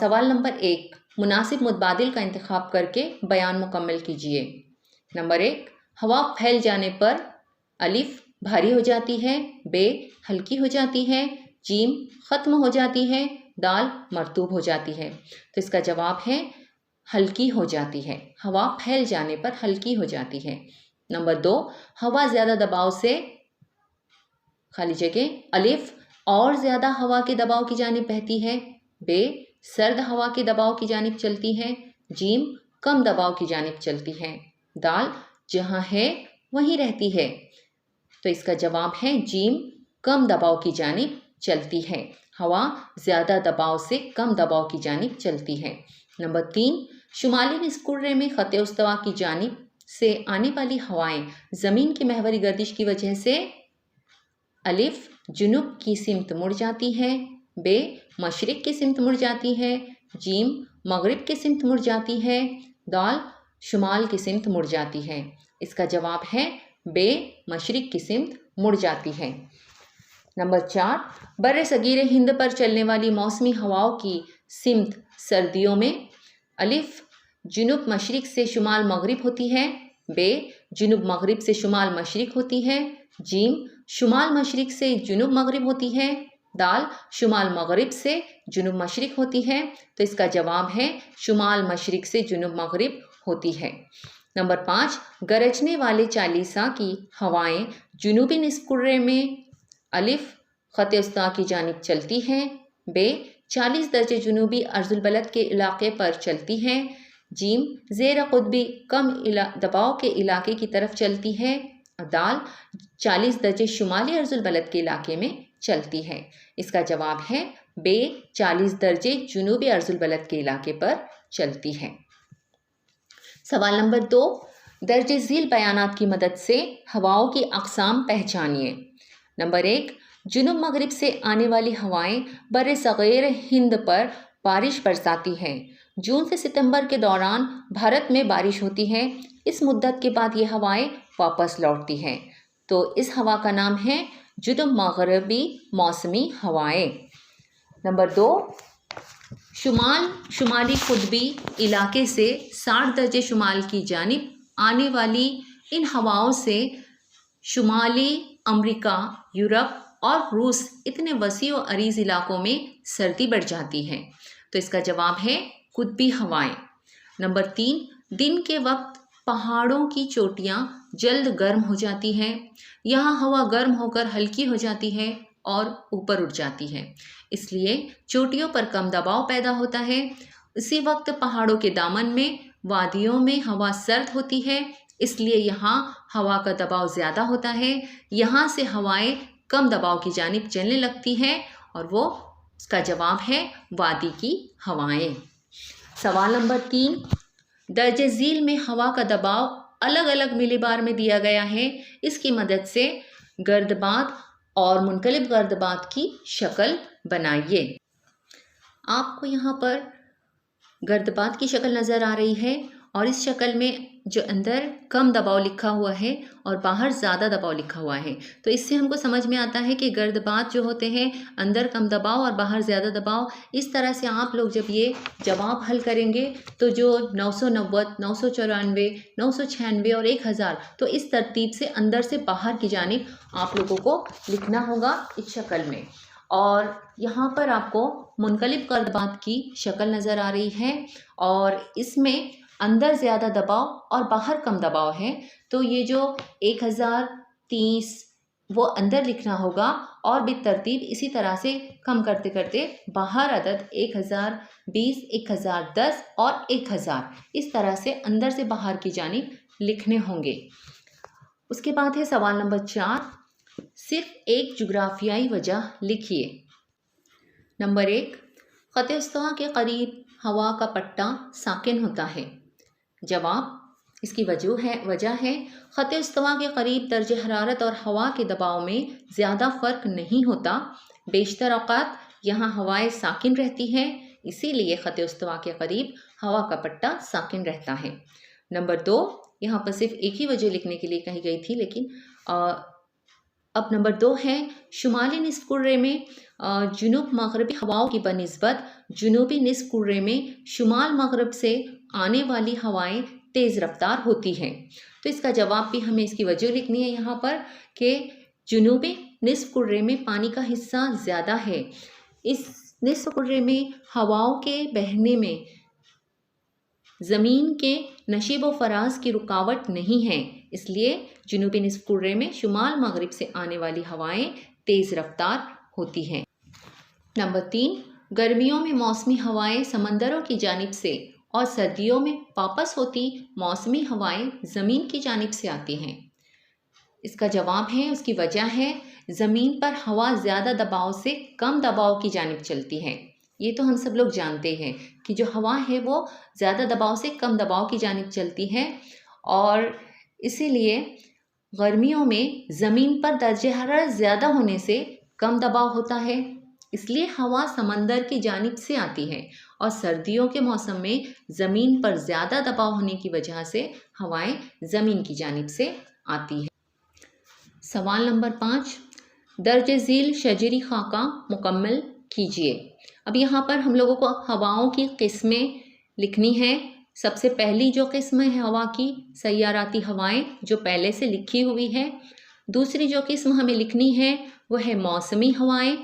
सवाल नंबर 1, मुनासिब मुतबादिल का इंतखाब करके बयान मुकम्मल कीजिए। नंबर 1, हवा फैल जाने पर अलिफ भारी हो जाती है, बे हल्की हो जाती है, जीम ख़त्म हो जाती है, दाल मरतूब हो जाती है। तो इसका जवाब है हल्की हो जाती है। हवा फैल जाने पर हल्की हो जाती है। नंबर 2, हवा ज़्यादा दबाव से खाली जगह अलिफ और ज़्यादा हवा के दबाव की जानिब बहती है, बे सर्द हवा के दबाव की जानिब चलती है, जीम कम दबाव की जानिब चलती है, दाल जहाँ है वहीं रहती है। तो इसका जवाब है जीम कम दबाव की जानिब चलती है। हवा ज़्यादा दबाव से कम दबाव की जानिब चलती है। नंबर 3, शुमाली निस्कुर्रे में ख़त उस्तवा की जानिब से आने वाली हवाएं ज़मीन की महवरी गर्दिश की वजह से अलिफ जुनूब की सिमत मुड़ जाती है, बे मशरिक की सिमत मुड़ जाती है, जीम मगरिब की सिमत मुड़ जाती है, दाल शुमाल की सिमत मुड़ जाती है। इसका जवाब है बे मशरिक की सिमत मुड़ जाती है। नंबर 4, बर्रे सगीरे हिंद पर चलने वाली मौसमी हवाओं की सिमत सर्दियों में अलिफ जुनूब मशरिक से शुमाल मगरिब होती है, बे जुनूब मगरिब से शुमाल मशरिक होती है, जीम शुमाल मशरिक से जुनूब मगरिब होती है, दाल शुमाल मगरिब से जुनूब मशरिक होती है। तो इसका जवाब है शुमाल मशरिक से जुनूब मगरिब होती है। नंबर 5, गरजने वाले चालीसा की हवाएं जुनूबी निस्कुर्रे में अलिफ ख़त उस्ता की जानिब चलती हैं, बे 40 दर्जे जुनूबी अर्जुल बलद के इलाके पर चलती हैं, जीम ज़ेर क़ुतबी कम दबाव के इलाके की तरफ चलती है, दाल 40 दर्जे शुमाली अर्जुल बलद के इलाके में चलती है। इसका जवाब है बे 40 दर्जे जुनूबी अर्जुल बलद के इलाके पर चलती है। सवाल नंबर 2, दर्जे झील बयानात की मदद से हवाओं की अक़साम पहचानिए। नंबर 1, जुनूब मगरिब से आने वाली हवाएं बर्रे सग़ीर हिंद पर बारिश बरसाती हैं। जून से सितंबर के दौरान भारत में बारिश होती है। इस मुद्दत के बाद ये हवाएं वापस लौटती हैं। तो इस हवा का नाम है जुनूब मगरबी मौसमी हवाएं। नंबर 2, शुमाली कुतबी इलाके से 60 दर्जे शुमाल की जानिब आने वाली इन हवाओं से शुमाली अमेरिका, यूरोप और रूस इतने वसी और अरीज़ इलाकों में सर्दी बढ़ जाती है। तो इसका जवाब है कुतबी हवाएं। नंबर 3, दिन के वक्त पहाड़ों की चोटियाँ जल्द गर्म हो जाती हैं। यहाँ हवा गर्म होकर हल्की हो जाती है और ऊपर उठ जाती है, इसलिए चोटियों पर कम दबाव पैदा होता है। इसी वक्त पहाड़ों के दामन में वादियों में हवा सर्द होती है, इसलिए यहाँ हवा का दबाव ज़्यादा होता है। यहाँ से हवाएं कम दबाव की जानिब चलने लगती हैं और वो इसका जवाब है वादी की हवाएं। सवाल नंबर 3, दर्जे झील में हवा का दबाव अलग अलग मिलीबार में दिया गया है। इसकी मदद से गर्दबात और मुनकलिब गर्दबात की शक्ल बनाइए। आपको यहाँ पर गर्दबात की शक्ल नज़र आ रही है और इस शक्ल में जो अंदर कम दबाव लिखा हुआ है और बाहर ज़्यादा दबाव लिखा हुआ है। तो इससे हमको समझ में आता है कि गर्दबात जो होते हैं अंदर कम दबाव और बाहर ज़्यादा दबाव। इस तरह से आप लोग जब ये जवाब हल करेंगे तो जो 990, 994, 996 और 1000, तो इस तरतीब से अंदर से बाहर की जानिब आप लोगों को लिखना होगा इस शक्ल में। और यहाँ पर आपको मुनकलिब गर्दबात की शक्ल नज़र आ रही है और इसमें अंदर ज़्यादा दबाव और बाहर कम दबाव है। तो ये जो 1030 वो अंदर लिखना होगा और बितरतीब इसी तरह से कम करते करते बाहर अदद 1020, 1010 और 1000 इस तरह से अंदर से बाहर की जानिब लिखने होंगे। उसके बाद है सवाल नंबर 4, सिर्फ एक जुग्राफियाई वजह लिखिए। नंबर 1, ख़त उस्तवा के करीब हवा का पट्टा साकिन होता है। जवाब, इसकी वजह है ख़त उस्तवा के करीब दर्ज हरारत और हवा के दबाव में ज़्यादा फ़र्क नहीं होता। बेशतर औक़ात यहाँ हवाएं साकिन रहती हैं, इसीलिए ख़त उस्तवा के करीब हवा का पट्टा साकिन रहता है। नंबर 2, यहाँ पर सिर्फ एक ही वजह लिखने के लिए कही गई थी, लेकिन अब नंबर 2 है शुमाली निस्फ कुर्रे में जुनूब मगरबी हवाओं की बनिस्बत जुनूबी निस्फ कुर्रे में शुमाल मगरब से आने वाली हवाएं तेज़ रफ्तार होती हैं। तो इसका जवाब भी हमें इसकी वजह लिखनी है यहाँ पर कि जुनूबी निस्फ कुर्रे में पानी का हिस्सा ज़्यादा है। इस निस्फ कुर्रे में हवाओं के बहने में ज़मीन के नशीब व फराज की रुकावट नहीं है, इसलिए जुनूबी निस्फ कुर्रे में शुमाल मगरिब से आने वाली हवाएं तेज़ रफ्तार होती हैं। नंबर 3, गर्मियों में मौसमी हवाएं समंदरों की जानिब से और सर्दियों में वापस होती मौसमी हवाएं ज़मीन की जानिब से आती हैं। इसका जवाब है, उसकी वजह है ज़मीन पर हवा ज़्यादा दबाव से कम दबाव की जानिब चलती है। ये तो हम सब लोग जानते हैं कि जो हवा है वो ज़्यादा दबाव से कम दबाव की जानिब चलती है और इसीलिए गर्मियों में ज़मीन पर दर्जे हरारत ज़्यादा होने से कम दबाव होता है, इसलिए हवा समंदर की जानिब से आती है और सर्दियों के मौसम में ज़मीन पर ज़्यादा दबाव होने की वजह से हवाएं ज़मीन की जानिब से आती हैं। सवाल नंबर 5, दर्ज झील शजरी खाका मुकम्मल कीजिए। अब यहाँ पर हम लोगों को हवाओं की किस्में लिखनी है। सबसे पहली जो किस्म है हवा की, सैयाराती हवाएं, जो पहले से लिखी हुई है। दूसरी जो किस्म हमें लिखनी है वो है मौसमी हवाएं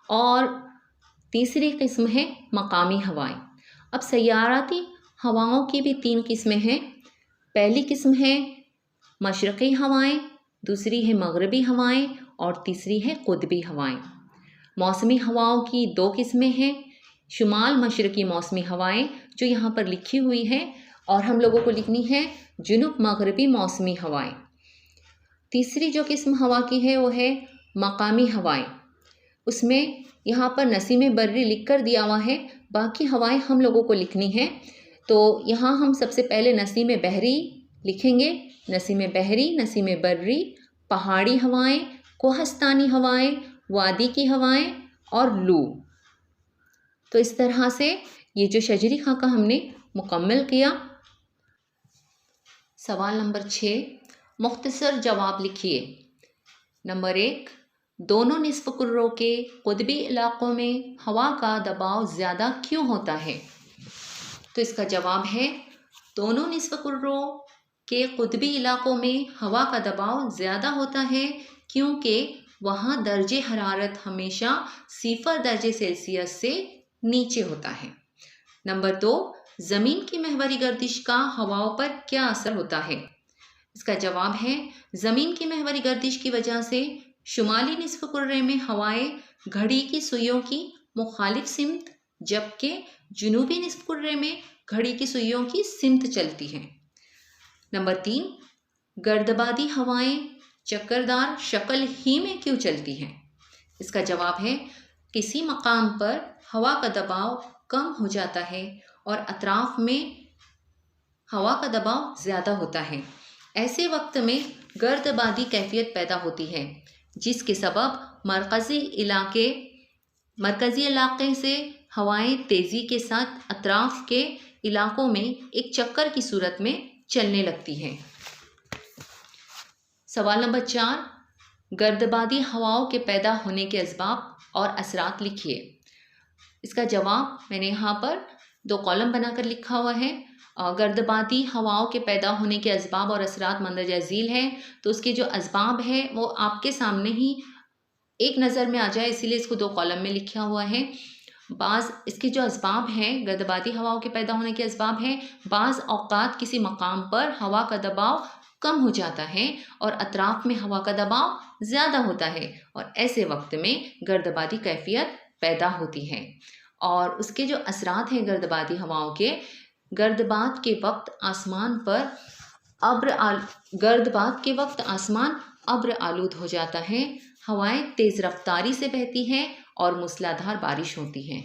और तीसरी किस्म है मकामी हवाएं। अब सैयाराती हवाओं की भी 3 किस्में हैं। पहली किस्म है मशरक़ी हवाएं, दूसरी है मगरबी हवाएं और तीसरी है कुतबी हवाएं। मौसमी हवाओं की 2 किस्में हैं, शुमाल मशरक़ी मौसमी हवाएं जो यहाँ पर लिखी हुई है और हम लोगों को लिखनी है जुनूब मगरबी मौसमी हवाएं। तीसरी जो किस्म हवा की है वो है मकामी हवाएं, उसमें यहाँ पर नसीम बर्री लिख कर दिया हुआ है, बाकी हवाएं हम लोगों को लिखनी है। तो यहाँ हम सबसे पहले नसीम बहरी लिखेंगे, नसीम बहरी, नसीम बर्री, पहाड़ी हवाएं, कोहस्तानी हवाएं, वादी की हवाएं और लू। तो इस तरह से ये जो शजरी खाका हमने मुकम्मल किया। सवाल नंबर 6, मुख्तसर जवाब लिखिए। नंबर 1, दोनों निस्फ कुर्रों के कुतबी इलाकों में हवा का दबाव ज़्यादा क्यों होता है? तो इसका जवाब है, दोनों निस्फ कुर्रों के कुतबी इलाकों में हवा का दबाव ज़्यादा होता है क्योंकि वहाँ दर्जे हरारत हमेशा 0 दर्जे सेल्सियस से नीचे होता है। नंबर 2, ज़मीन की महवरी गर्दिश का हवाओं पर क्या असर होता है? इसका जवाब है, ज़मीन की महवरी गर्दिश की वजह से शुमाली निस्फ कुर्रे में हवाएं घड़ी की सुइयों की मुखालिफ सिमत, जबकि जुनूबी निस्फ कुर्रे में घड़ी की सुइयों की सिमत चलती हैं। नंबर 3, गर्दबादी हवाएं चक्करदार शक्ल ही में क्यों चलती हैं? इसका जवाब है, किसी मकाम पर हवा का दबाव कम हो जाता है और अतराफ में हवा का दबाव ज़्यादा होता है। ऐसे वक्त में गर्दबादी कैफियत पैदा होती है, जिसके सबब मरकज़ी इलाके से हवाएं तेज़ी के साथ अतराफ के इलाकों में एक चक्कर की सूरत में चलने लगती हैं। सवाल नंबर 4, गर्दबादी हवाओं के पैदा होने के असबाब और असरात लिखिए। इसका जवाब मैंने यहाँ पर 2 कॉलम बनाकर लिखा हुआ है। गर्दबादी हवाओं के पैदा होने के असबाब और असरात मंदरजा झील है, तो उसके जो असबाब है वो आपके सामने ही एक नज़र में आ जाए, इसीलिए इसको 2 कॉलम में लिखा हुआ है। बाज़ इसके जो असबाब हैं, गर्दबादी हवाओं के पैदा होने के असबाब हैं, बाज़ औक़ात किसी मकाम पर हवा का दबाव कम हो जाता है और अतराफ में हवा का दबाव ज़्यादा होता है और ऐसे वक्त में गर्दबादी कैफियत पैदा होती है। और उसके जो असरात हैं गर्दबादी हवाओं के, गर्दबात के वक्त आसमान अब्र आलूद हो जाता है, हवाएं तेज़ रफ्तारी से बहती हैं और मूसलाधार बारिश होती है।